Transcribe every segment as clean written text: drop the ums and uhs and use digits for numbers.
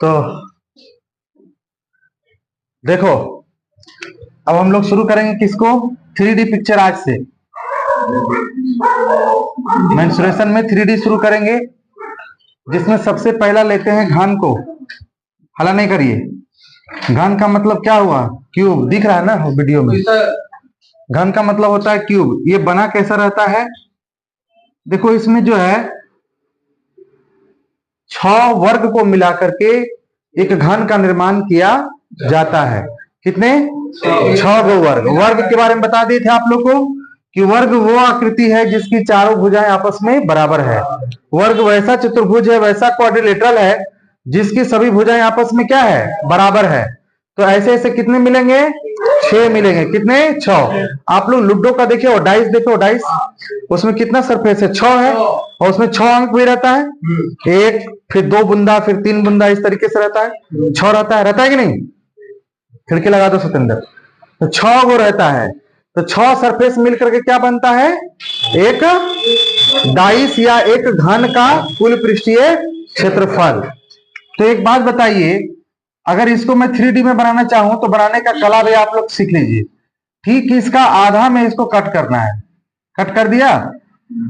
तो देखो, अब हम लोग शुरू करेंगे किसको, 3D पिक्चर। आज से मेंसुरेशन में 3D शुरू करेंगे, जिसमें सबसे पहला लेते हैं घन को। हला नहीं करिए। घन का मतलब क्या हुआ? क्यूब। दिख रहा है ना वीडियो में? घन का मतलब होता है क्यूब। ये बना कैसा रहता है? देखो, इसमें जो है 6 वर्ग को मिलाकर के एक घन का निर्माण किया जाता है। कितने? 6 गो वर्ग। वर्ग के बारे में बता दिए थे आप लोग को कि वर्ग वो आकृति है जिसकी चारों भुजाएं आपस में बराबर है। वर्ग वैसा चतुर्भुज है, वैसा क्वाड्रिलेटरल है जिसकी सभी भुजाएं आपस में क्या है? बराबर है। तो ऐसे ऐसे कितने मिलेंगे? 6 मिलेंगे। कितने? 6। आप लोग लूडो का देखिए और डाइस देखो, डाइस उसमें कितना सरफेस है? 6 है, और उसमें 6 अंक भी रहता है। 1, फिर 2 बूंदा, फिर 3 बूंदा, इस तरीके से रहता है। 6 रहता है कि नहीं? खिड़की लगा दो सतेंद्र। तो 6 वो रहता है। तो 6 सरफेस मिलकर के क्या बनता है? एक डाइस या एक घन का कुल पृष्ठीय क्षेत्रफल। तो एक बात बताइए, अगर इसको मैं 3D में बनाना चाहूं तो बनाने का कला भी आप लोग सीख लीजिए। ठीक इसका आधा में इसको कट करना है। कट कर दिया,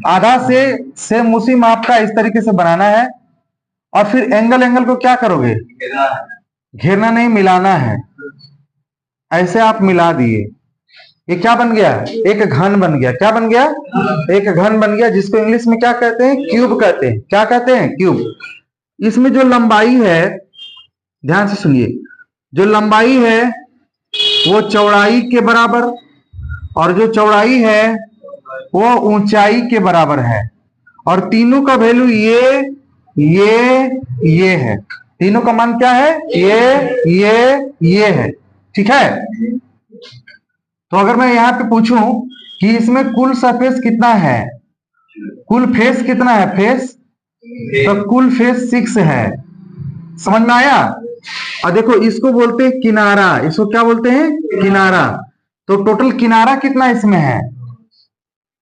आधा से सेम उसी माप का इस तरीके से बनाना है। और फिर एंगल को क्या करोगे? घेरना नहीं, मिलाना है। ऐसे आप मिला दिए, ये क्या बन गया? एक घन बन गया। क्या बन गया? एक घन बन गया, जिसको इंग्लिश में क्या कहते हैं? क्यूब कहते हैं। क्या कहते हैं? क्यूब। इसमें जो लंबाई है, ध्यान से सुनिए, जो लंबाई है वो चौड़ाई के बराबर, और जो चौड़ाई है वो ऊंचाई के बराबर है। और तीनों का वैल्यू ये है। तीनों का मान क्या है? ये है। ठीक है। तो अगर मैं यहां पे पूछूं कि इसमें कुल सरफेस कितना है, कुल फेस कितना है? फेस, तो कुल फेस 6 है। समझ में आया? और देखो, इसको बोलते हैं किनारा। इसको क्या बोलते हैं? किनारा। तो टोटल किनारा कितना इसमें है?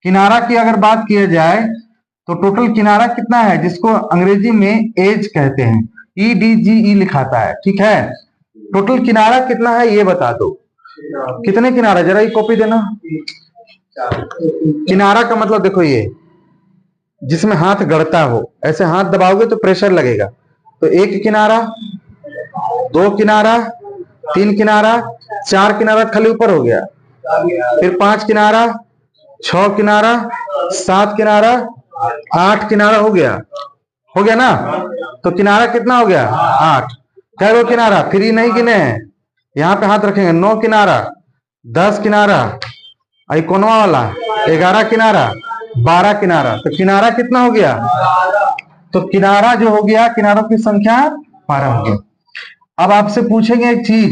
किनारा की अगर बात किया जाए तो टोटल किनारा कितना है, जिसको अंग्रेजी में एज कहते हैं, EDGE लिखाता है। ठीक है। टोटल किनारा कितना है ये बता दो। कितने किनारा? जरा ये कॉपी देना। किनारा का मतलब देखो, ये जिसमें हाथ गड़ता हो, ऐसे हाथ दबाओगे तो प्रेशर लगेगा। तो 1 किनारा, 2 किनारा, 3 किनारा, 4 किनारा खाली ऊपर हो गया, फिर 5 किनारा, 6 किनारा, 7 किनारा, 8 किनारा हो गया। हो गया ना? तो किनारा कितना हो गया? 8। क्या वो किनारा? 3 नहीं गिने हैं, यहां पे हाथ रखेंगे। 9 किनारा, 10 किनारा, कोनवा वाला 11 किनारा, 12 किनारा। तो किनारा कितना हो गया? तो किनारा जो हो गया, किनारों की संख्या 12 हो गया। अब आपसे पूछेंगे एक चीज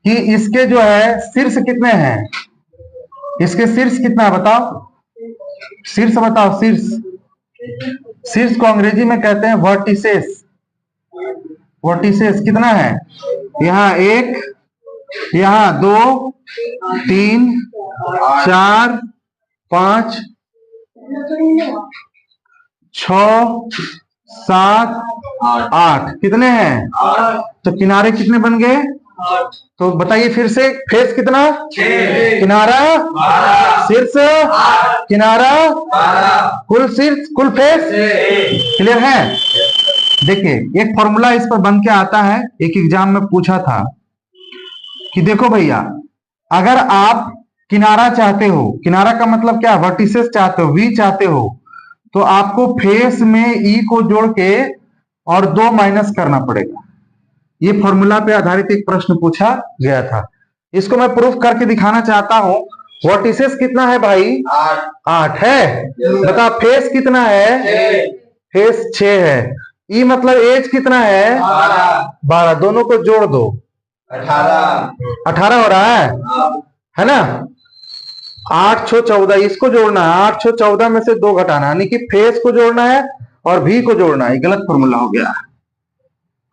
कि इसके जो है शीर्ष कितने हैं? इसके शीर्ष कितना है बताओ? शीर्ष बताओ, शीर्ष। शीर्ष को अंग्रेजी में कहते हैं वर्टिसेस। वर्टिसेस कितना है? यहाँ 1, यहाँ 2, 3, 4, 5, 6, 7, 8। कितने हैं? तो किनारे कितने बन गए? तो बताइए फिर से, फेस कितना? किनारा, शीर्ष, किनारा, कुल शीर्ष, कुल फेस। क्लियर है? देखिए, एक फॉर्मूला इस पर बन के आता है, एक एग्जाम में पूछा था कि देखो भैया, अगर आप किनारा चाहते हो, किनारा का मतलब क्या? वर्टिसेस चाहते हो, वी चाहते हो, तो आपको फेस में ई को जोड़ के और 2 माइनस करना पड़ेगा। ये फॉर्मूला पे आधारित एक प्रश्न पूछा गया था। इसको मैं प्रूफ करके दिखाना चाहता हूं। वर्टिसेस कितना है भाई? 8 है। बता, फेस कितना है? फेस 6 है। ई मतलब एज कितना है? 12। दोनों को जोड़ दो, 18 हो रहा है ना? 8 6 14, इसको जोड़ना है। 8 6 14 में से 2 घटाना, यानी कि फेस को जोड़ना है और भी को जोड़ना है। गलत फॉर्मूला हो गया।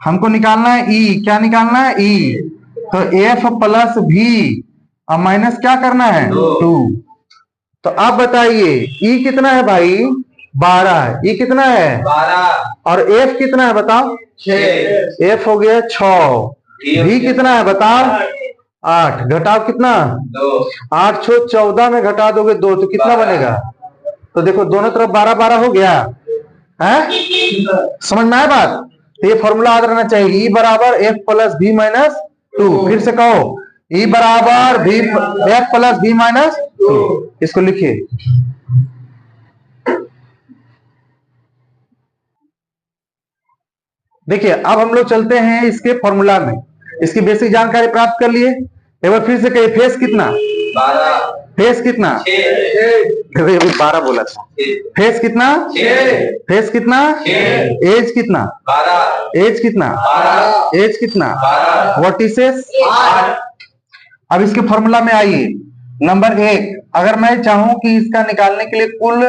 हमको निकालना है ई। क्या निकालना है? ई। तो F प्लस भी और माइनस क्या करना है? 2। तो अब बताइए ई कितना है भाई? 12 है। ये कितना है? 12। और एफ कितना है बताओ? 6। एफ हो गया 6। भी कितना है बताओ? 8। घटाओ कितना? 2। 8 छो 14 में घटा दोगे 2 तो कितना बनेगा? तो देखो दोनों तरफ 12 12 हो गया है। समझ में आया बात? तो ये फॉर्मूला याद रहना चाहिए, ई बराबर एफ प्लस बी माइनस 2। फिर से कहो, ई बराबर भी एफ प्लस बी माइनस 2। इसको लिखिए। देखिए अब हम लोग चलते हैं इसके फॉर्मूला में। इसकी बेसिक जानकारी प्राप्त कर लिए। एक बार फिर से कहिए, फेस कितना? 12। फेस कितना? 6। 12 बोला था। फेस कितना? 6। फेस कितना? 6। एज कितना? 12। एज कितना? 12। एज कितना? 12। वर्टिसेस 8। अब इसके फॉर्मूला में आइए। नंबर 1, अगर मैं चाहूं कि इसका निकालने के लिए कुल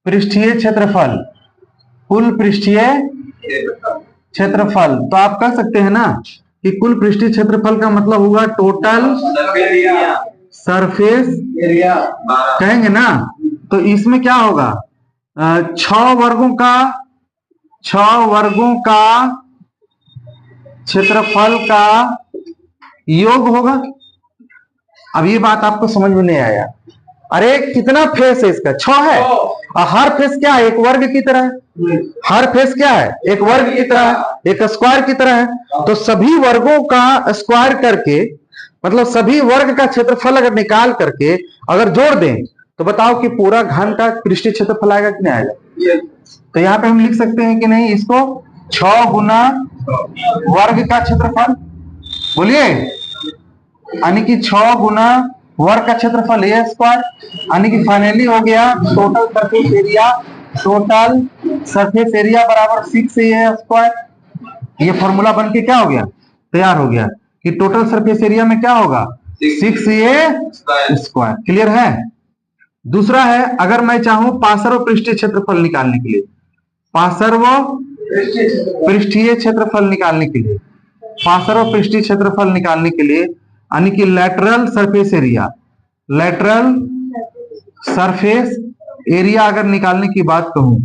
पृष्ठीय क्षेत्रफल, कुल पृष्ठीय क्षेत्रफल, तो आप कह सकते हैं ना कि कुल पृष्ठीय क्षेत्रफल का मतलब होगा टोटल सरफेस एरिया कहेंगे ना। तो इसमें क्या होगा? 6 वर्गों का क्षेत्रफल का योग होगा। अब ये बात आपको समझ में नहीं आया? अरे कितना फेस है इसका? 6 है। और हर फेस क्या है? एक वर्ग की तरह है। हर फेस क्या है? एक वर्ग की तरह है, एक स्क्वायर की तरह है। तो सभी वर्गों का स्क्वायर करके, मतलब सभी वर्ग का क्षेत्रफल अगर निकाल करके अगर जोड़ दें तो बताओ कि पूरा घन का पृष्ठीय क्षेत्रफल आएगा कि नहीं आएगा? तो यहाँ पे हम लिख सकते हैं कि नहीं, इसको 6 गुना वर्ग का क्षेत्रफल, बोलिए, यानी कि 6 गुना वर्ग का क्षेत्रफल ए स्क्वायर, यानी कि फाइनली हो गया total surface area. Total surface area बराबर 6a स्क्वायर। ये फॉर्मूला बन के क्या हो गया? तैयार हो गया कि टोटल सरफेस एरिया में क्या होगा? 6a square. क्लियर है? दूसरा है, अगर मैं चाहूं पार्श्व पृष्ठीय क्षेत्रफल निकालने के लिए, पार्श्व पृष्ठीय क्षेत्रफल निकालने के लिए, पार्श्व पृष्ठीय क्षेत्रफल निकालने के लिए, यानी कि lateral surface area, lateral surface area अगर निकालने की बात कहूं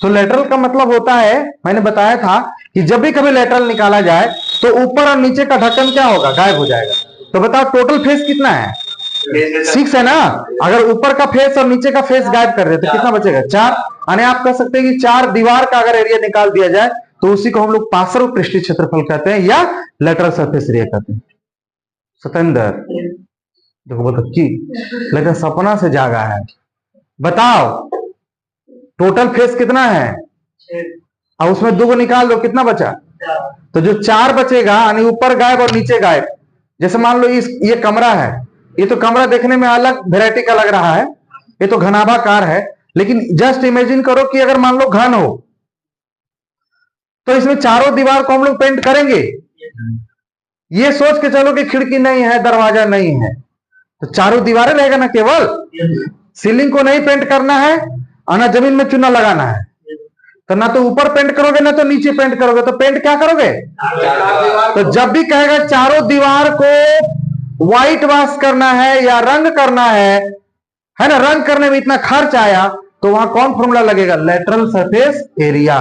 तो लेटरल का मतलब होता है, मैंने बताया था कि जब भी कभी लेटरल निकाला जाए तो ऊपर और नीचे का ढक्कन क्या होगा? गायब हो जाएगा। तो बताओ टोटल फेस कितना है? 6 है ना। अगर ऊपर का फेस और नीचे का फेस गायब कर दे तो कितना बचेगा? 4। यानी आप कह सकते हैं कि 4 दीवार का अगर एरिया निकाल दिया जाए तो उसी को हम लोग पार्श्व पृष्ठीय क्षेत्रफल कहते हैं या लेटरल सरफेस एरिया कहते हैं। सतेंद्र देखो बहुत अच्छी, लेकिन सपना से जागा है। बताओ टोटल फेस कितना है? और उसमें 2 को निकाल दो, कितना बचा? तो जो 4 बचेगा, यानी ऊपर गायब और नीचे गायब। जैसे मान लो ये कमरा है, ये तो कमरा देखने में अलग वैरायटी का लग रहा है, ये तो घनाभाकार है, लेकिन जस्ट इमेजिन करो कि अगर मान लो घन हो तो इसमें चारों दीवार को हम लोग पेंट करेंगे। ये सोच के चलो कि खिड़की नहीं है, दरवाजा नहीं है, तो चारों दीवारें रहेगा ना। केवल सीलिंग को नहीं पेंट करना है और ना जमीन में चूना लगाना है। तो ना तो ऊपर पेंट करोगे ना तो नीचे पेंट करोगे, तो पेंट क्या करोगे? तो जब भी कहेगा चारों दीवार को व्हाइट वॉश करना है या रंग करना है ना, रंग करने में इतना खर्च आया, तो वहां कौन फॉर्मूला लगेगा? Lateral surface area.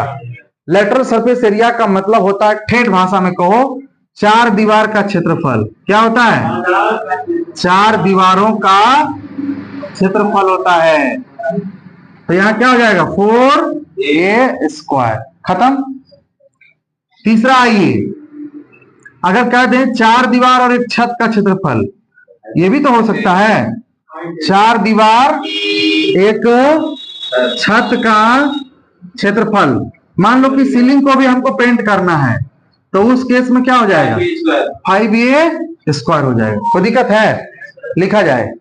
Lateral surface area का मतलब होता है, ठेठ भाषा में कहो, 4 दीवार का क्षेत्रफल। क्या होता है? 4 दीवारों का क्षेत्रफल होता है। तो यहां क्या हो जाएगा? 4a square. खत्म। तीसरा आइए, अगर कह दें 4 दीवार और एक छत का क्षेत्रफल, ये भी तो हो सकता है। 4 दीवार एक छत का क्षेत्रफल। मान लो कि सीलिंग को भी हमको पेंट करना है, तो उस केस में क्या हो जाएगा? 5a स्क्वायर हो जाएगा। कोई दिक्कत है? लिखा जाए।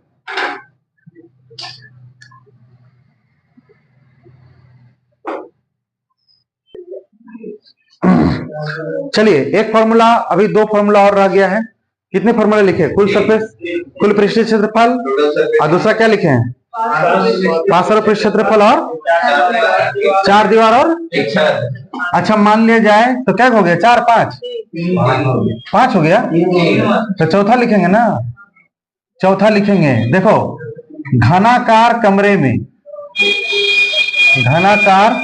चलिए एक फॉर्मूला, अभी 2 फॉर्मूला और रह गया है। कितने फॉर्मूले लिखे? कुल सरफेस, कुल पृष्ठीय क्षेत्रफल, और दूसरा क्या लिखे हैं? पार्श्व पृष्ठ क्षेत्रफल और 4 दीवार और। अच्छा मान लिया जाए तो क्या हो गया? 4 5 हो गया। तो चौथा लिखेंगे ना, चौथा लिखेंगे। देखो घनाकार कमरे में घनाकार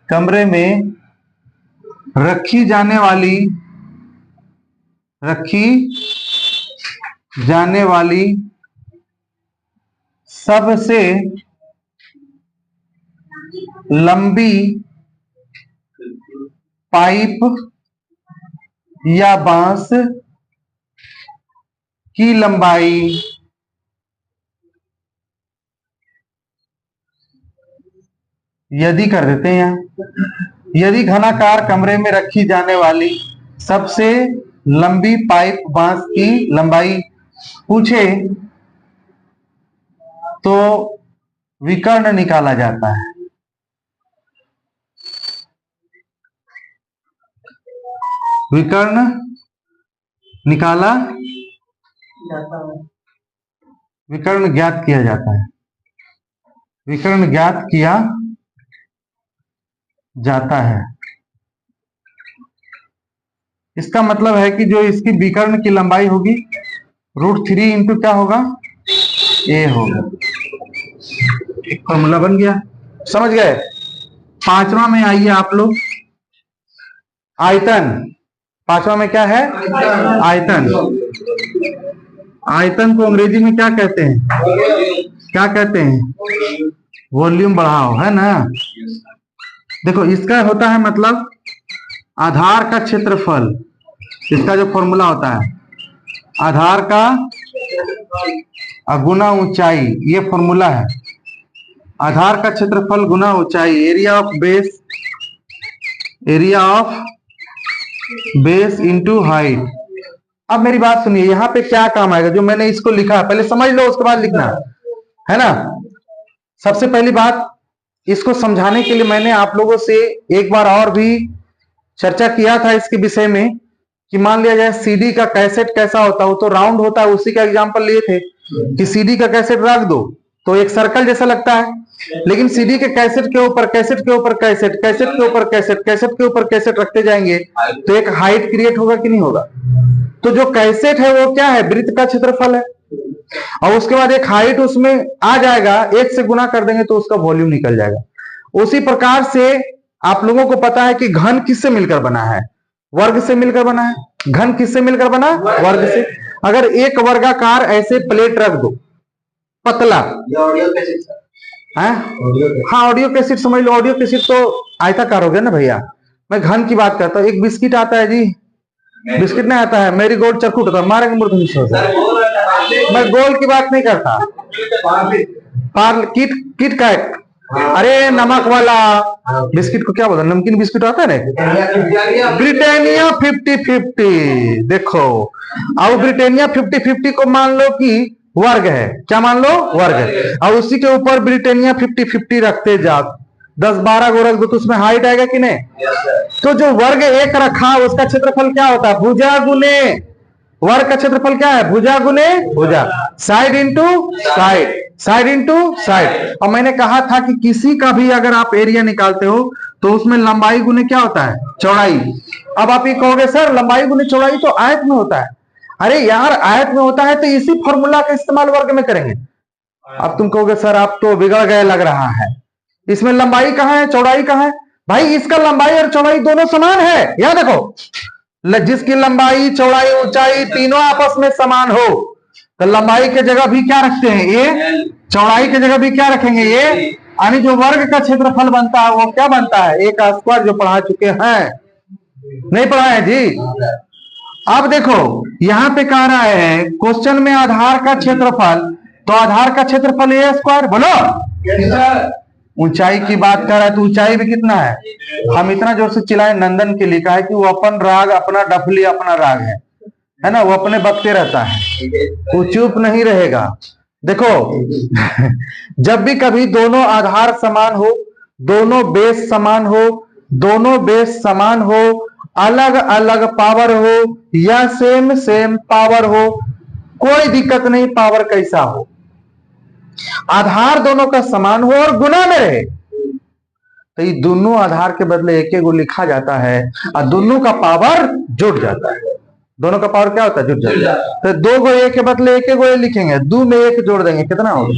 कमरे में रखी जाने वाली सबसे लंबी पाइप या बांस की लंबाई यदि कर देते हैं यदि घनाकार कमरे में रखी जाने वाली सबसे लंबी पाइप बांस की लंबाई पूछे तो विकर्ण निकाला जाता है। विकर्ण निकाला विकर्ण ज्ञात किया जाता है। विकर्ण ज्ञात किया जाता है। इसका मतलब है कि जो इसकी विकर्ण की लंबाई होगी √3 इंटू क्या होगा ए होगा। एक फॉर्मूला बन गया, समझ गए। पांचवा में आइए आप लोग, आयतन। पांचवा में क्या है आयतन। आयतन को अंग्रेजी में क्या कहते हैं, क्या कहते हैं वॉल्यूम बढ़ाओ, है ना। देखो इसका होता है मतलब आधार का क्षेत्रफल, इसका जो फॉर्मूला होता है आधार का गुना ऊंचाई, ये फॉर्मूला है। आधार का क्षेत्रफल गुना ऊंचाई, area of base into height. अब मेरी बात सुनिए, यहाँ पे क्या काम आएगा जो मैंने इसको लिखा है, पहले समझ लो उसके बाद लिखना है ना। सबसे पहली बात, इसको समझाने के लिए मैंने आप लोगों से एक बार और भी चर्चा किया था इसके विषय में कि मान लिया जाए सीडी का कैसेट कैसा होता है, वो तो राउंड होता है, उसी का एग्जांपल लिए थे कि सीडी का कैसेट रख दो तो एक सर्कल जैसा लगता है, लेकिन सीडी के कैसेट के ऊपर कैसेट के ऊपर कैसेट, कैसेट के ऊपर कैसेट, कैसेट के ऊपर कैसेट रखते जाएंगे तो एक हाइट क्रिएट होगा कि नहीं होगा। तो जो कैसेट है वो क्या है, वृत्त का क्षेत्रफल है, और उसके बाद एक हाइट उसमें आ जाएगा, 1 से गुना कर देंगे तो उसका वॉल्यूम निकल जाएगा। उसी प्रकार से आप लोगों को पता है कि घन किससे मिलकर बना है, वर्ग से मिलकर बना है। घन किससे मिलकर बना, वर्ग से। अगर एक वर्गाकार ऐसे प्लेट रख दो पतला, हाँ ऑडियो कैसेट समझ लो, ऑडियो कैसेट तो आयताकार हो गया ना भैया। मैं घन की बात करता हूँ। एक बिस्किट आता है जी, बिस्किट नहीं आता है, मेरी गोल्ड चरखूट होता है, मारेंगे मूर्धनी से। मैं गोल की बात नहीं करता, किट कैट, अरे नमक वाला बिस्किट को क्या बोलते हैं, नमकीन बिस्किट आता है ना, ब्रिटानिया 50-50। देखो अब ब्रिटानिया 50-50 को मान लो कि वर्ग है, क्या मान लो वर्ग है, और उसी के ऊपर ब्रिटानिया 50-50 रखते जाओ, 10-12 को रख दो तो उसमें हाइट आएगा कि नहीं। तो जो वर्ग एक रखा उसका क्षेत्रफल क्या होता है, भुजा गुने वर्ग का क्षेत्रफल क्या है, भुजा गुने भुजा, side into side, side into side. और मैंने कहा था कि किसी का भी अगर आप एरिया निकालते हो तो उसमें लंबाई गुने क्या होता है, चौड़ाई। अब आप ये कहोगे सर लंबाई गुने चौड़ाई तो आयत में होता है। अरे यार आयत में होता है तो इसी फॉर्मूला का इस्तेमाल वर्ग में करेंगे। अब तुम कहोगे सर आप तो बिगड़ गए लग रहा है, इसमें लंबाई कहाँ है चौड़ाई कहाँ है। भाई इसका लंबाई और चौड़ाई दोनों समान है। यहां देखो, जिसकी लंबाई चौड़ाई ऊंचाई तीनों आपस में समान हो तो लंबाई के जगह भी क्या रखते हैं ए, चौड़ाई के जगह भी क्या रखेंगे ए, यानी जो वर्ग का क्षेत्रफल बनता है वो क्या बनता है, ए का स्क्वायर, जो पढ़ा चुके हैं, नहीं पढ़ा है जी। अब देखो यहां पे कह रहा है क्वेश्चन में आधार का क्षेत्रफल, तो आधार का क्षेत्रफल ए स्क्वायर, बोलो। ऊंचाई की बात कर रहा है तो ऊंचाई भी कितना है, हम इतना जोर से चिल्लाए नंदन के लिए कहा है कि वो अपन राग अपना डफली अपना राग है ना, वो अपने बकते रहता है, वो चुप नहीं रहेगा। देखो जब भी कभी दोनों आधार समान हो, दोनों बेस समान हो, दोनों बेस समान हो, अलग अलग पावर हो या सेम सेम पावर हो, कोई दिक्कत नहीं पावर कैसा हो, आधार दोनों का समान हो और गुना में रहे तो ये दोनों आधार के बदले एक एक लिखा जाता है और दोनों का पावर जुड़ जाता है। दोनों का पावर क्या होता है, जुड़ जाता है। तो 2 को ए के बदले एक लिखेंगे, 2 में 1 जोड़ देंगे, कितना होगा,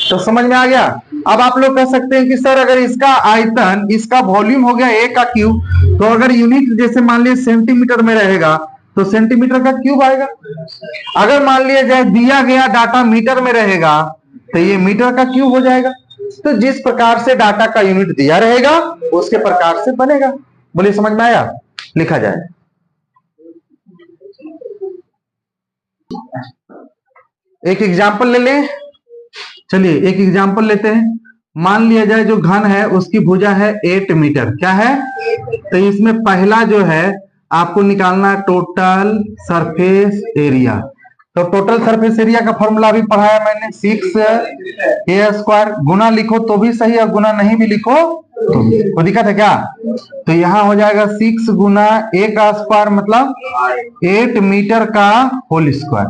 तो समझ में आ गया। अब आप लोग कह सकते हैं कि सर अगर इसका आयतन, इसका वॉल्यूम हो गया A का क्यूब, तो अगर यूनिट जैसे मान लिया सेंटीमीटर में रहेगा तो सेंटीमीटर का क्यूब आएगा। अगर मान लिया जाए दिया गया डाटा मीटर में रहेगा तो ये मीटर का क्यूब हो जाएगा। तो जिस प्रकार से डाटा का यूनिट दिया रहेगा उसके प्रकार से बनेगा। बोलिए समझ में आया? लिखा जाए। एक एग्जाम्पल ले लें। चलिए एक एग्जाम्पल लेते हैं। मान लिया जाए जो घन है उसकी भुजा है 8 मीटर। क्या है? तो इसमें पहला जो है आपको निकालना टोटल सरफेस एरिया। तो टोटल सरफेस एरिया का फॉर्मूला भी पढ़ाया मैंने, 6a² गुना लिखो तो भी सही और गुना नहीं भी लिखो तो भी। कोई दिक्कत है क्या? तो यहां हो जाएगा 6 गुना a का स्क्वायर मतलब 8 मीटर का होल स्क्वायर।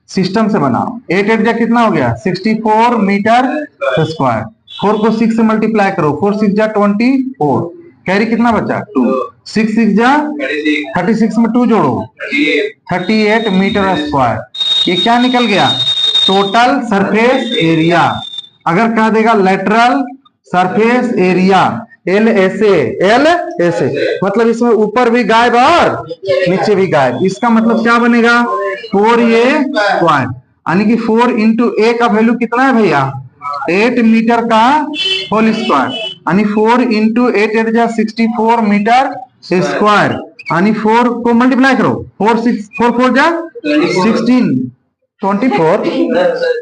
सिस्टम से बनाओ। 8 8 जा कितना हो गया? 64 मीटर स्क्वायर। 4 को 6 से मल्टीप्लाई करो, 4 6 जा 24, कैरी कितना बचा? 2, 6 6 जा 36 में 2 जोड़ो 38 मीटर स्क्वायर। ये क्या निकल गया? Total surface area. अगर कह देगा लेटरल सरफेस एरिया LSA मतलब इसमें ऊपर भी गायब और नीचे भी गायब। इसका मतलब क्या बनेगा? 4a², यानी कि 4 इंटू a का वैल्यू कितना है भैया? 8 मीटर का होल स्क्वायर, यानी 4 इंटू 8 8 जा 64 मीटर स्क्वायर, यानी 4 को मल्टीप्लाई करो, 4 4 जा 16 24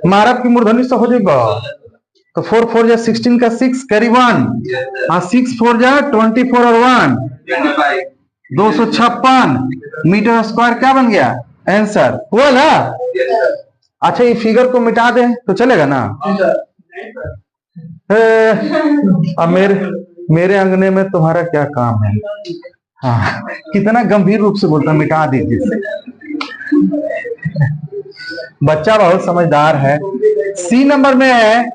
मारब की मूर्धनी से हो जाएगा। तो 4 4 जा 16 का 6 कैरी 1, हाँ 6 4 जा 24 और 1 256 मीटर स्क्वायर। क्या बन गया? आंसर हुआ ना? अच्छा ये फिगर को मिटा दे तो चलेगा ना? अब मेरे अंगने में तुम्हारा क्या काम है? हाँ कितना गंभीर रूप से बोलता, मिटा दीजिए। बच्चा बहुत समझदार है। सी नंबर में है,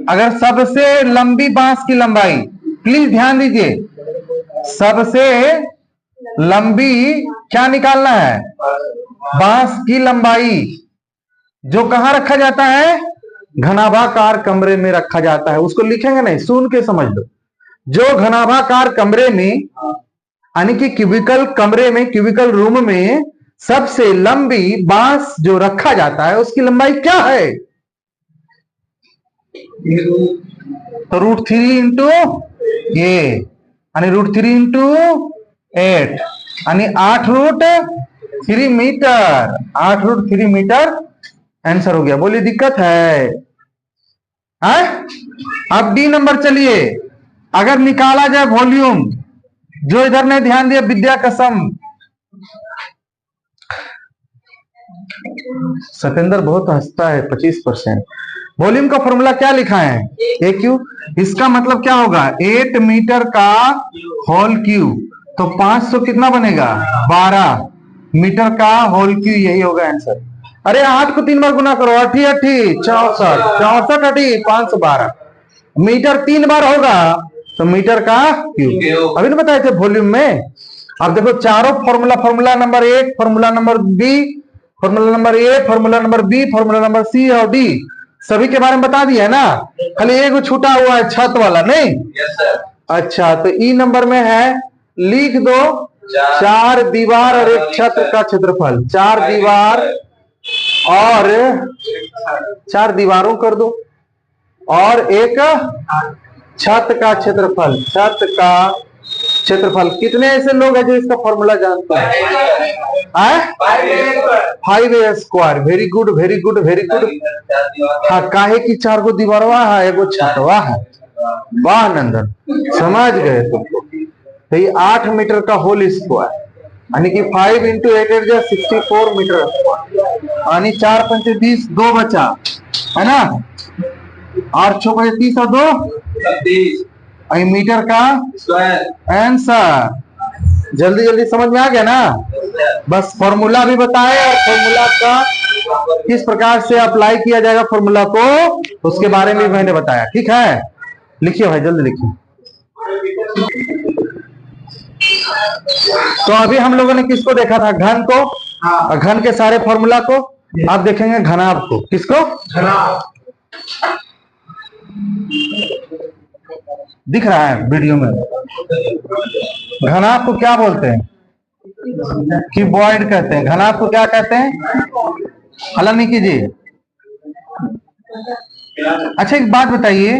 अगर सबसे लंबी बांस की लंबाई, प्लीज ध्यान दीजिए, सबसे लंबी क्या निकालना है? बांस की लंबाई जो कहां रखा जाता है? घनाभाकार कमरे में रखा जाता है। उसको लिखेंगे नहीं, सुन के समझ लो। जो घनाभाकार कमरे में, यानी कि क्यूबिकल कमरे में, क्यूबिकल रूम में सबसे लंबी बांस जो रखा जाता है उसकी लंबाई क्या है? तो √3 इंटू ए, यानी √3 इंटू 8, यानी 8√3 मीटर। 8√3 मीटर आंसर हो गया। बोलिए दिक्कत है? अब डी नंबर चलिए। अगर निकाला जाए वॉल्यूम, जो इधर ने ध्यान दिया विद्या कसम, सतेंद्र बहुत हंसता है, 25%। वॉल्यूम का फॉर्मूला क्या लिखा है? AQ। इसका मतलब क्या होगा? 8 मीटर का होल क्यूब, तो 500 कितना बनेगा? 12 मीटर का होल क्यूब, यही होगा आंसर। अरे 8 को 3 बार गुना करो, 8 8 64 64 512 मीटर 3 बार होगा तो मीटर का क्यूब। अभी तो बताए थे वॉल्यूम में। अब देखो चारों formula, formula number 1, formula number B, formula number A, formula number B, formula number C और D, सभी के बारे में बता दिया है ना? खाली एक छूटा हुआ है छत वाला, नहीं? अच्छा तो E नंबर में है, लिख दो 4 दीवार और एक छत का क्षेत्रफल। 4 दीवार और 4 दीवारों कर दो और एक छत का क्षेत्रफल। छत का क्षेत्रफल। कितने ऐसे लोग हैं जो इसका फॉर्मूला जानते हैं? 5a²। Very good very good very good. हाँ काहे की 4 गो दीवारवा है, एगो छतवा है। वाह नंदन, समझ गए तुमको। तो ये 8 मीटर का होल स्क्वायर, यानी कि 5 इंटू 8 8 जा 64 मीटर स्क्वायर, यानी 4 5 20, 2 बचा है ना, और 6 5 30 और 2 मीटर का आंसर। जल्दी जल्दी समझ में आ गया ना? बस फॉर्मूला भी बताए और फॉर्मूला का किस प्रकार से अप्लाई किया जाएगा फॉर्मूला को, उसके बारे में मैंने बताया। ठीक है, लिखिए भाई जल्दी लिखिए। तो अभी हम लोगों ने किसको देखा था? घन को, घन के सारे फॉर्मूला को। अब देखेंगे घनाभ को। किसको? दिख रहा है वीडियो में। घनाभ को क्या बोलते हैं? क्यूबॉइड कहते हैं। घनाभ को क्या कहते हैं? हल नहीं कीजिए। अच्छा एक बात बताइए,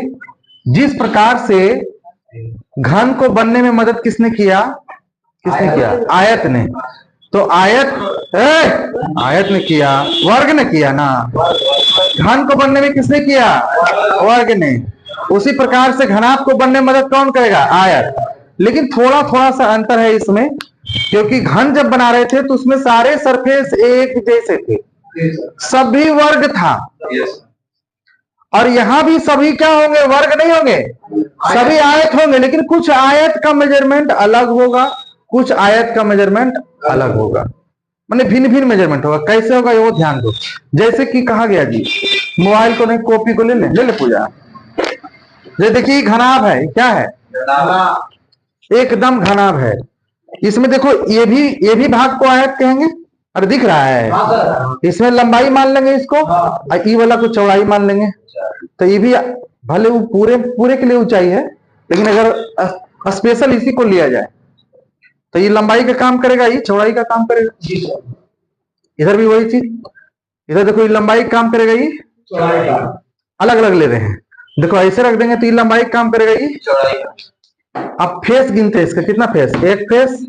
जिस प्रकार से घन को बनने में मदद किसने किया? किसने किया? आयत ने। तो आयत ने किया, वर्ग ने किया ना। घन को बनने में किसने किया? वर्ग ने। उसी प्रकार से घनाभ को बनने में मदद कौन करेगा? आयत। लेकिन थोड़ा थोड़ा सा अंतर है इसमें, क्योंकि घन जब बना रहे थे तो उसमें सारे सरफेस एक जैसे थे, सभी वर्ग था। और यहां भी सभी क्या होंगे? वर्ग नहीं होंगे, सभी आयत होंगे। लेकिन कुछ आयत का मेजरमेंट अलग होगा, कुछ आयत का मेजरमेंट अलग होगा, माने भिन्न भिन्न मेजरमेंट होगा। कैसे होगा वो ध्यान दो। जैसे कि कहा गया जी, मोबाइल को नहीं, कॉपी को ले ले पूजा। ये देखिए घनाभ है, क्या है? एकदम घनाभ है। इसमें देखो ये भी भाग को आयत कहेंगे। अरे दिख रहा है, इसमें लंबाई मान लेंगे इसको, और ई वाला को चौड़ाई मान लेंगे। तो ये भी भले वो पूरे के लिए ऊंचाई है, लेकिन अगर स्पेशल इसी को लिया जाए तो ये लंबाई का काम करेगा, ये चौड़ाई का काम करेगा। इधर भी वही चीज, इधर देखो ये लंबाई का काम करेगा, ये अलग अलग ले रहे हैं। देखो ऐसे रख देंगे तो ये लंबाई का काम करेगा, ये चौड़ाई। अब फेस गिनते हैं इसका, कितना फेस? एक फेस।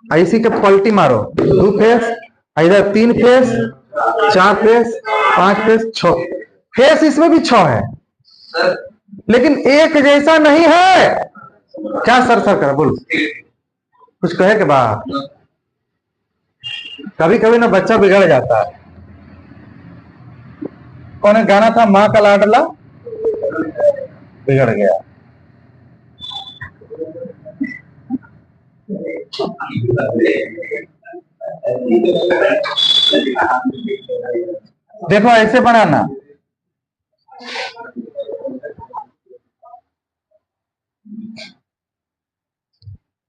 इसी का पलटी मारो, 2 फेस। इधर 3 फेस, 4 फेस, 5 फेस, 6 फेस। इसमें भी 6 है, लेकिन एक जैसा नहीं है। क्या सर कर बोलो, कुछ कहे के बाद? कभी कभी ना बच्चा बिगड़ जाता है। कौन गाना था? माँ का लाडला बिगड़ गया। देखो ऐसे बनाना,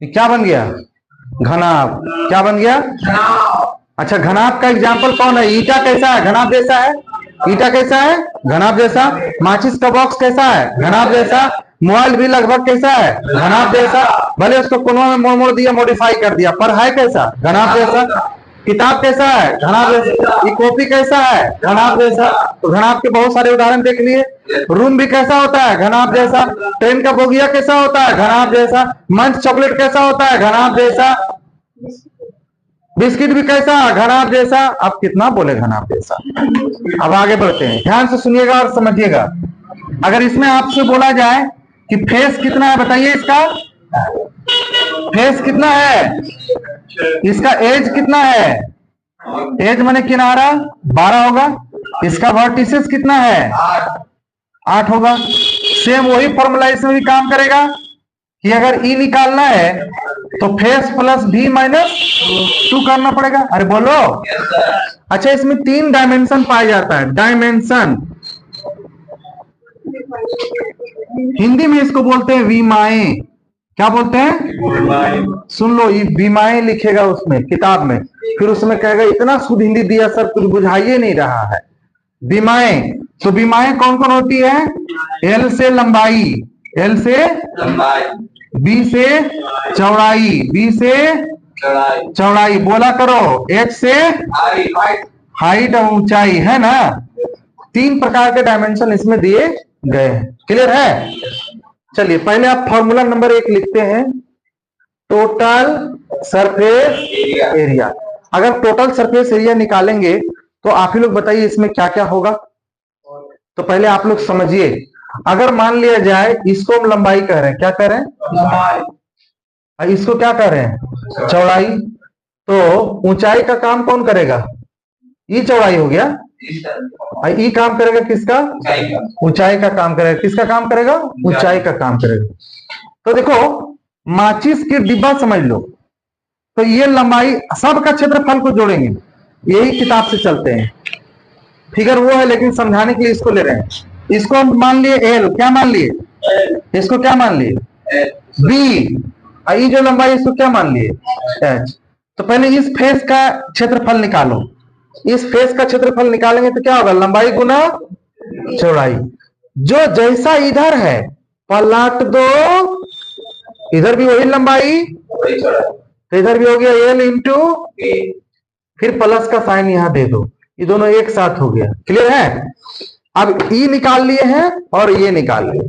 क्या बन गया? घनाभ। क्या बन गया? अच्छा घनाभ का एग्जाम्पल कौन है? ईटा कैसा है? घनाभ जैसा है। ईटा कैसा है? घनाभ जैसा। माचिस का बॉक्स कैसा है? घनाभ जैसा। मोबाइल भी लगभग कैसा है? घनाभ जैसा। भले उसको कोनों में मोड़ दिया, मॉडिफाई कर दिया, पर है कैसा? घनाभ जैसा। किताब कैसा है? घनाभ जैसा। ये कॉपी कैसा है? घनाभ जैसा। तो घनाभ के बहुत सारे उदाहरण देख लिए। रूम भी कैसा होता है? घनाभ जैसा। ट्रेन का बोगिया कैसा होता है? घनाभ जैसा। मंच चॉकलेट कैसा होता है? घनाभ जैसा। बिस्किट भी कैसा? घनाभ जैसा। अब कितना बोले घनाभ जैसा। अब आगे बढ़ते हैं, ध्यान से सुनिएगा और समझिएगा। अगर इसमें आपसे बोला जाए कि फेस कितना है, बताइए इसका फेस कितना है? इसका एज कितना है? एज माने किनारा 12 होगा। इसका वर्टिसेस कितना है? 8 होगा। सेम वही फॉर्मूला इसमें भी काम करेगा कि अगर ई निकालना है तो फेस प्लस भी माइनस 2 करना पड़ेगा। अरे बोलो। अच्छा इसमें 3 डायमेंशन पाया जाता है। डायमेंशन हिंदी में इसको बोलते हैं विमाएं। क्या बोलते हैं? सुन लो, ये विमाएं लिखेगा उसमें किताब में, फिर उसमें कहेगा इतना शुद्ध हिंदी दिया सर कुछ बुझाइए नहीं रहा है। विमाएं, तो विमाएं कौन कौन होती है? एल से लंबाई, एल से लंबाई, बी से चौड़ाई, बी से चौड़ाई बोला करो, एच से हाइट और ऊंचाई, है ना। 3 प्रकार के डायमेंशन इसमें दिए गए हैं। क्लियर है? चलिए पहले आप फॉर्मूला नंबर 1 लिखते हैं, टोटल सरफेस एरिया। अगर टोटल सरफेस एरिया निकालेंगे तो आप ही लोग बताइए इसमें क्या क्या होगा। तो पहले आप लोग समझिए, अगर मान लिया जाए इसको हम लंबाई कह रहे हैं, क्या कह रहे हैं? इसको क्या कह रहे हैं? चौड़ाई। तो ऊंचाई का काम कौन करेगा? ये चौड़ाई हो गया। ई काम करेगा किसका? ऊंचाई का काम करेगा। किसका काम करेगा? ऊंचाई का काम करेगा। तो देखो माचिस की डिब्बा समझ लो, तो ये लंबाई सबका क्षेत्रफल को जोड़ेंगे, यही किताब से चलते हैं। फिगर वो है लेकिन समझाने के लिए इसको ले रहे हैं। इसको हम मान लिए एल, क्या मान लिए? इसको क्या मान लिए? बी। ये जो लंबाई इसको क्या मान लिए? एच। तो पहले इस फेस का क्षेत्रफल निकालो। इस फेस का क्षेत्रफल निकालेंगे तो क्या होगा? लंबाई गुना चौड़ाई। जो जैसा इधर है पलट दो, इधर भी वही लंबाई, तो इधर भी हो गया एल इंटू, फिर प्लस का साइन यहां दे दो, ये दोनों एक साथ हो गया। क्लियर है? अब ई निकाल लिए हैं और ये निकाल लिए।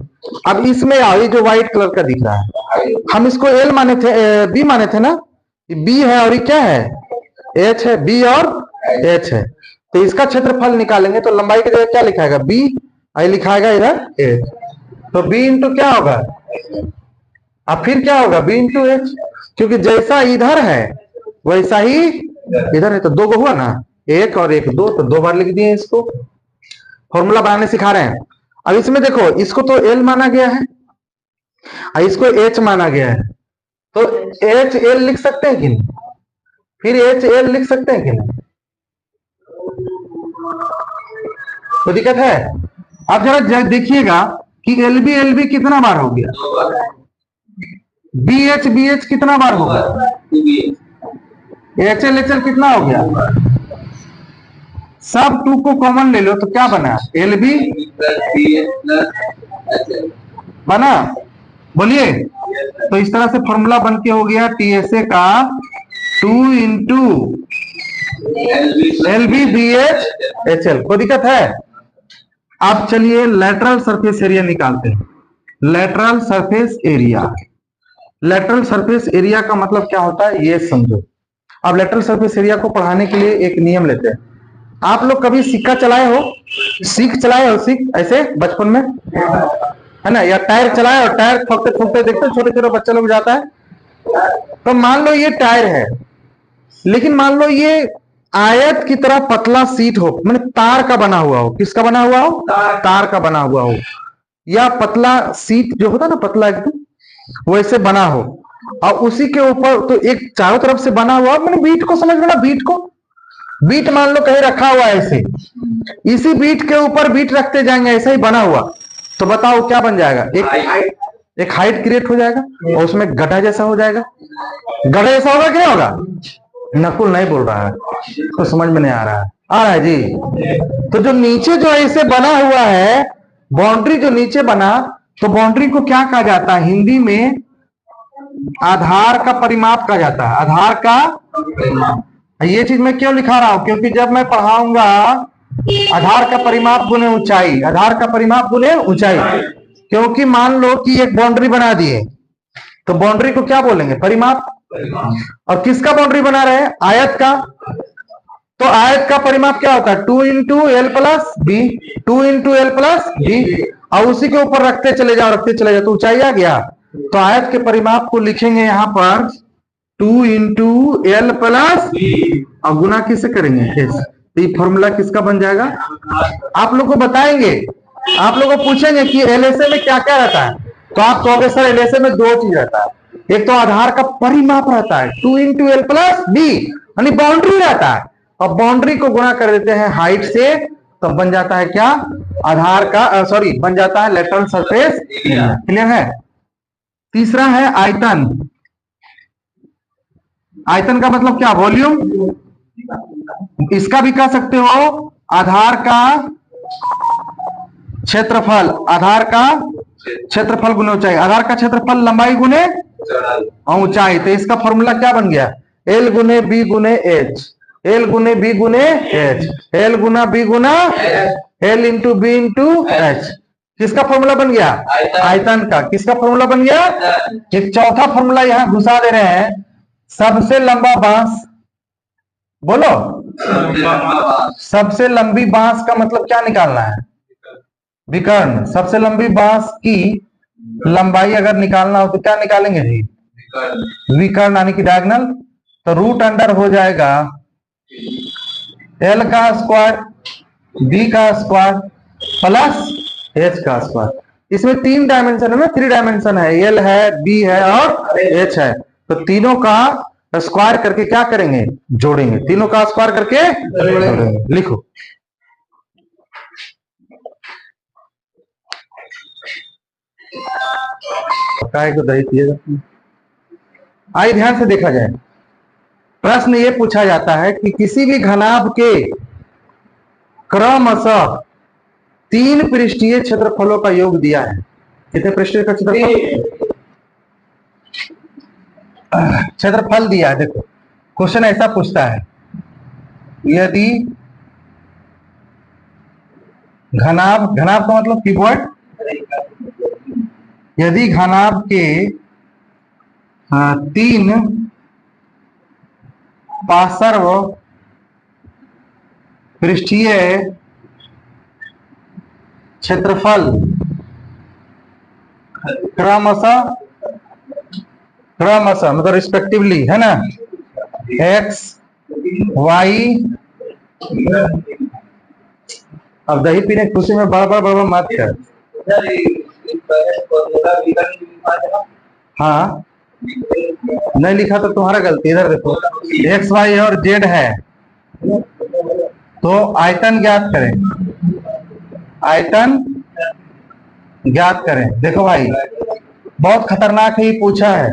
अब इसमें आओ, ये जो व्हाइट कलर का दिख रहा है, हम इसको एल माने थे, बी माने थे ना, बी है और ये क्या है, एच है, बी और एच है। तो इसका क्षेत्रफल निकालेंगे तो लंबाई की जगह क्या लिखाएगा, बी, आई लिखाएगा इधर एच, तो बी इंटू क्या होगा, अब फिर क्या होगा, बी इंटू एच, क्योंकि जैसा इधर है वैसा ही इधर है, तो दो को हुआ ना, एक और एक दो, तो दो बार लिख दिए इसको। फॉर्मूला बनाने सिखा रहे हैं। अब इसमें देखो, इसको तो एल माना गया है और इसको एच माना गया है, तो एच एल लिख सकते हैं कि नहीं, फिर एच एल लिख सकते हैं कि नहीं, तो दिक्कत है। अब जरा देखिएगा कि एल बी कितना बार हो गया, बी एच कितना बार होगा, एच एल कितना हो गया, सब टू को कॉमन ले लो तो क्या बना, एल बी बना, बोलिए। तो इस तरह से फॉर्मूला बन के हो गया टीएसए का 2 into L B B H H L. कोई दिक्कत है? अब चलिए लेटरल सरफेस एरिया निकालते हैं। Lateral surface area, lateral surface area का मतलब क्या होता है ये समझो। अब लेटरल सरफेस एरिया को पढ़ाने के लिए एक नियम लेते हैं। आप लोग कभी सिक्का चलाए हो, सीख चलाए हो, सीख ऐसे बचपन में है ना, या टायर चलाए और टायर ठोकते ठोकते देखते छोटे छोटे बच्चे लोग जाता है, तो मान लो ये टायर है, लेकिन मान लो ये आयत की तरह पतला सीट हो, मैंने तार का बना हुआ हो, किसका बना हुआ हो, तार का बना हुआ हो, या पतला सीट जो होता है ना पतला एकदम वैसे बना हो, और उसी के ऊपर तो एक चारों तरफ से बना हुआ, मैंने बीट को समझ लेना, बीट को, बीट मान लो कहीं रखा हुआ है ऐसे, इसी बीट के ऊपर बीट रखते जाएंगे ऐसा ही बना हुआ, तो बताओ क्या बन जाएगा, एक हाइट क्रिएट हो जाएगा और उसमें गड्ढा जैसा हो जाएगा। गड्ढा जैसा होगा क्या होगा, नकुल नहीं बोल रहा है तो समझ में नहीं आ रहा है, आ रहा है जी। तो जो नीचे जो ऐसे बना हुआ है, बाउंड्री जो नीचे बना, तो बाउंड्री को क्या कहा जाता है हिंदी में, आधार का परिमाप कहा जाता है, आधार का। ये चीज मैं क्यों लिखा रहा हूं, क्योंकि जब मैं पढ़ाऊंगा आधार का परिमाप गुने ऊंचाई, आधार का परिमाप गुने ऊंचाई, क्योंकि मान लो कि एक बाउंड्री बना दिए, तो बाउंड्री को क्या बोलेंगे, परिमाप। और किसका बाउंड्री बना रहे हैं, आयत का, तो आयत का परिमाप क्या होता है, 2 into L plus B, 2 into L plus B, और उसी के ऊपर रखते चले जाओ तो ऊंचाई आ गया। तो आयत के परिमाप को लिखेंगे यहां पर 2 इंटू एल प्लस, और गुना किससे करेंगे, एस। तो ये फॉर्मूला किसका बन जाएगा, आप लोग को बताएंगे, आप लोग को पूछेंगे कि एलएसए में क्या क्या रहता है, तो आप कहोगे सर एलएसए में दो चीज रहता है, एक तो आधार का परिमाप रहता है 2 इंटू एल प्लस बी, यानी बाउंड्री रहता है, और बाउंड्री को गुणा कर देते हैं हाइट से, तो बन जाता है क्या, आधार का सॉरी बन जाता है लेटरल सरफेस। क्लियर है? तीसरा है आयतन। आयतन का मतलब क्या, वॉल्यूम। इसका भी कह सकते हो आधार का क्षेत्रफल, आधार का क्षेत्रफल गुने ऊंचाई, आधार का क्षेत्रफल लंबाई गुने ऊंचाई। तो इसका फॉर्मूला क्या बन गया, एल गुने बी गुने एच, एल गुने बी गुने एच, एल गुना बी गुना L into B into H. किसका फॉर्मूला बन गया, आयतन का। किसका फॉर्मूला बन गया, एक चौथा फॉर्मूला यहां घुसा दे रहे हैं, सबसे लंबा बांस, बोलो सबसे लंबी बांस का मतलब क्या निकालना है, विकर्ण। सबसे लंबी बांस की लंबाई अगर निकालना हो तो क्या निकालेंगे जी, विकर्ण यानी कि डायगोनल। तो रूट अंडर हो जाएगा एल का स्क्वायर बी का स्क्वायर प्लस एच का स्क्वायर। इसमें 3 डायमेंशन है ना, 3 डायमेंशन है, एल है, बी है और एच है, तो तीनों का स्क्वायर करके क्या करेंगे, जोड़ेंगे, तीनों का स्क्वायर करके जोड़ेंगे। लिखो, काय को दही पिएगा। आइए ध्यान से देखा जाए, प्रश्न ये पूछा जाता है कि किसी भी घनाभ के क्रमशः तीन पृष्ठीय क्षेत्रफलों का योग दिया है। कितने पृष्ठीय का क्षेत्रफल दिया है? देखो क्वेश्चन ऐसा पूछता है, यदि घनाभ का मतलब क्यूबॉइड, यदि घनाभ के तीन पार्श्व पृष्ठीय क्षेत्रफल क्रमशः मतलब रिस्पेक्टिवली है ना, x y, अब दही पीने खुशी में बड़ा मत कर। हाँ नहीं लिखा तो तुम्हारा गलती। इधर देखो x y और z है, तो आयतन ज्ञात करें, आयतन ज्ञात करें। देखो भाई बहुत खतरनाक ही पूछा है।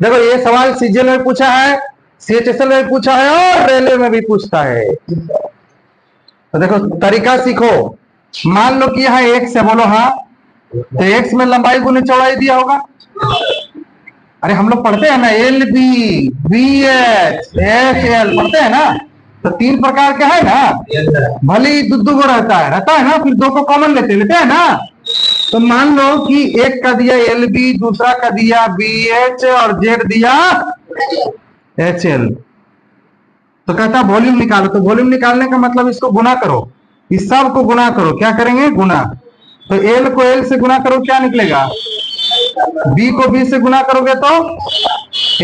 देखो ये सवाल सीजीएल में पूछा है, सीएचएसएल में पूछा है और रेलवे में भी पूछता है। तो देखो तरीका सीखो। मान लो कि यहाँ x है, बोलो हाँ, तो x में लंबाई गुने चौड़ाई दिया होगा। अरे हम लोग पढ़ते हैं ना, L B B H H L पढ़ते हैं ना, तो तीन प्रकार के है ना, भले ही दो रहता है ना, फिर दो को कॉमन लेते हैं ना। तो मान लो कि एक का दिया एल बी, दूसरा का दिया बी एच और जेड दिया एच एल। तो कहता है वॉल्यूम निकालो। तो वॉल्यूम निकालने का मतलब इसको गुना करो, इस सब को गुना करो। क्या करेंगे? गुना। तो एल को एल से गुना करो, क्या निकलेगा? बी को बी से गुना करोगे तो,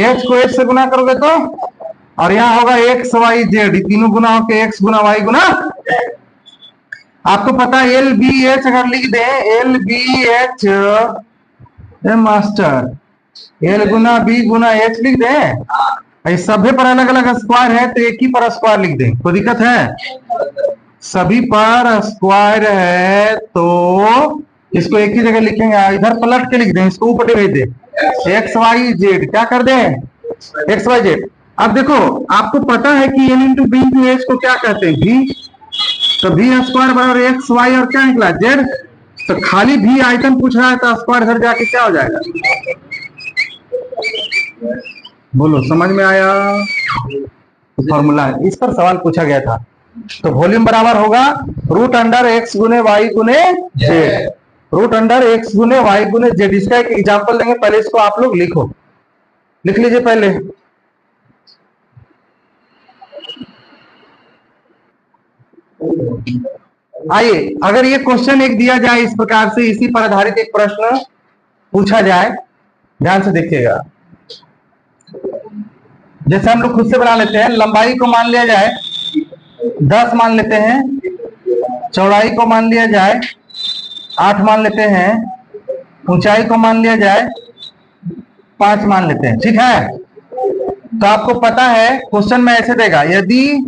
एच को एच से गुना करोगे तो, और यहाँ होगा एक्स वाई जेड, तीनों गुना होकर एक्स गुना वाई गुना। आपको पता है एल बी एच अगर लिख दे, L B H master, L गुना बी गुना एच लिख दे। सभी पर अलग अलग स्क्वायर है तो एक ही पर स्क्वायर लिख दे, कोई दिक्कत है? सभी पर स्क्वायर है तो इसको एक ही जगह लिखेंगे, इधर पलट के लिख दें, इसको ऊपर भेज दे, एक्स वाई जेड। क्या कर दें? X Y Z. अब देखो आपको पता है कि N into B into H को क्या कहते हैं? भी। तो भी स्क्वायर बराबर एक्स वाई और क्या निकला? जेड। तो खाली भी आइटम पूछ रहा है तो स्क्वायर घर जाके क्या हो जाएगा? बोलो समझ में आया? फॉर्मूला इस पर सवाल पूछा गया था। तो वॉल्यूम बराबर होगा रूट अंडर एक्स गुने वाई गुने जेड, रूट अंडर एक्स गुने वाई गुने जेड। इसका एक एग्जांपल देंगे, पहले इसको आप लोग लिखो, लिख लीजिए पहले। आइए अगर ये क्वेश्चन एक दिया जाए इस प्रकार से, इसी पर आधारित एक प्रश्न पूछा जाए, ध्यान से देखिएगा। जैसे हम लोग खुद से बना लेते हैं, लंबाई को मान लिया जाए 10 मान लेते हैं, चौड़ाई को मान लिया जाए 8 मान लेते हैं, ऊंचाई को मान लिया जाए 5 मान लेते हैं, ठीक है? तो आपको पता है क्वेश्चन में ऐसे देगा, यदि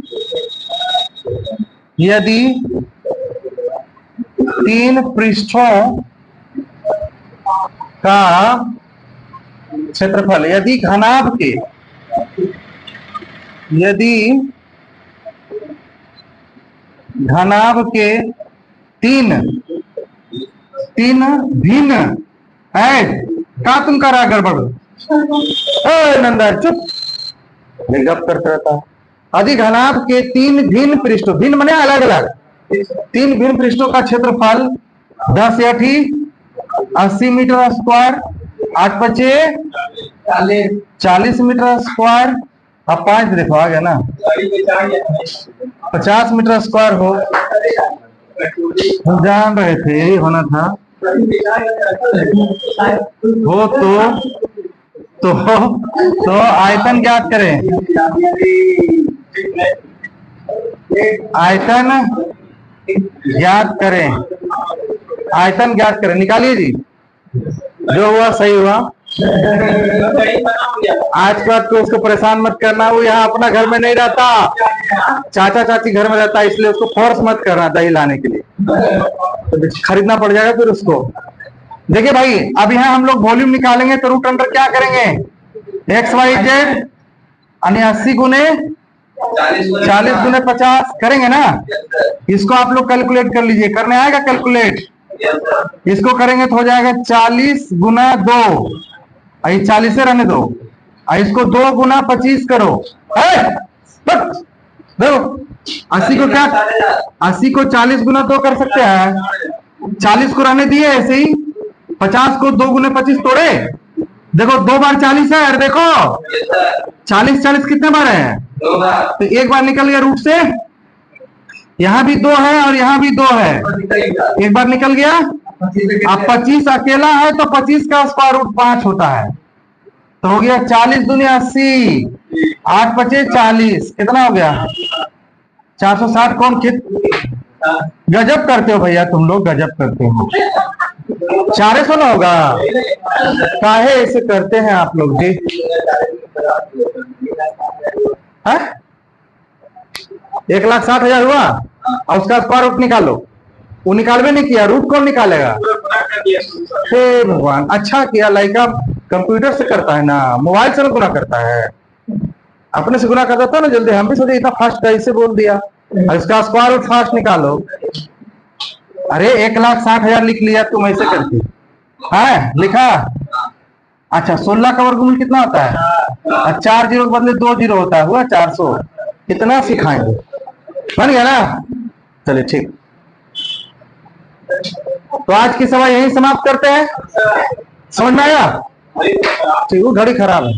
तीन पृष्ठों का क्षेत्रफल, यदि घनाभ के तीन भिन्न है, क्या तुम कर रहा गड़बड़? नंदा चुप, गप करता रहता है। यदि घनाभ के तीन भिन्न पृष्ठों, भिन्न माने अलग अलग, तीन भिन्न पृष्ठों का क्षेत्रफल 10 या 80 मीटर स्क्वायर, 8 बचे 40 मीटर स्क्वायर, अब 5 देखो आ गया ना, 50 मीटर स्क्वायर हो। हम जान रहे थे यही होना था। हो तो आयतन ज्ञात करें, आयतन ज्ञात करें, निकालिए जी, जो हुआ सही हुआ। आज के बाद को उसको परेशान मत करना, वो यहाँ अपना घर में नहीं रहता, चाचा चाची घर में रहता, इसलिए उसको फोर्स मत करना दही लाने के लिए, तो खरीदना पड़ जाएगा फिर उसको। देखिए भाई अब यहाँ हम लोग वॉल्यूम निकालेंगे तो रूट अंडर क्या करेंगे? एक्स वाई जेड यानी 80 गुने 40 गुने 50 करेंगे ना। इसको आप लोग कैलकुलेट कर लीजिए, करने आएगा कैलकुलेट। इसको करेंगे तो हो जाएगा 40 गुना 2, 40 से रहने दो। इसको 2 गुना 25 करो। देखो 80 को क्या, 80 को 40 गुना 2 कर सकते हैं। 40 को रहने दिए ऐसे ही, 50 को 2 गुने 25 तोड़े। देखो 2 बार 40 है, देखो 40 40 कितने बार है, तो एक बार निकल गया रूट से। यहाँ भी 2 है और यहाँ भी 2 है, एक बार निकल गया। अब 25 अकेला है तो 25 का स्क्वायर रूट 5 होता है, तो हो गया 40 दूनी 80, 8 पचे 40, कितना हो गया 460। कौन गजब करते हो भैया, तुम लोग गजब करते हो। 400 ना होगा, काहे ऐसे करते हैं आप लोग जी। 1,60,000 हुआ और उसका स्क्वायर रूट निकालो। वो निकालवे नहीं किया, रूट कौन निकालेगा। हे भगवान, अच्छा किया लाइका कंप्यूटर से करता है ना, मोबाइल से गुना करता है। अपने से गुना करता था ना जल्दी, हम भी सोचे इतना फास्ट कैसे बोल दिया। और इसका स्क्वायर रूट फास्ट निकालो। अरे 1,60,000 लिख लिया तुम ऐसे करके, है लिखा। अच्छा 16 का वर्गमूल कितना होता है, 4 जीरो के बदले 2 जीरो होता है, हुआ 400। कितना सिखाएंगे, बन गया ना। चलिए ठीक, तो आज की सभा यही समाप्त करते हैं। समझ में आया, ठीक। वो घड़ी खराब है।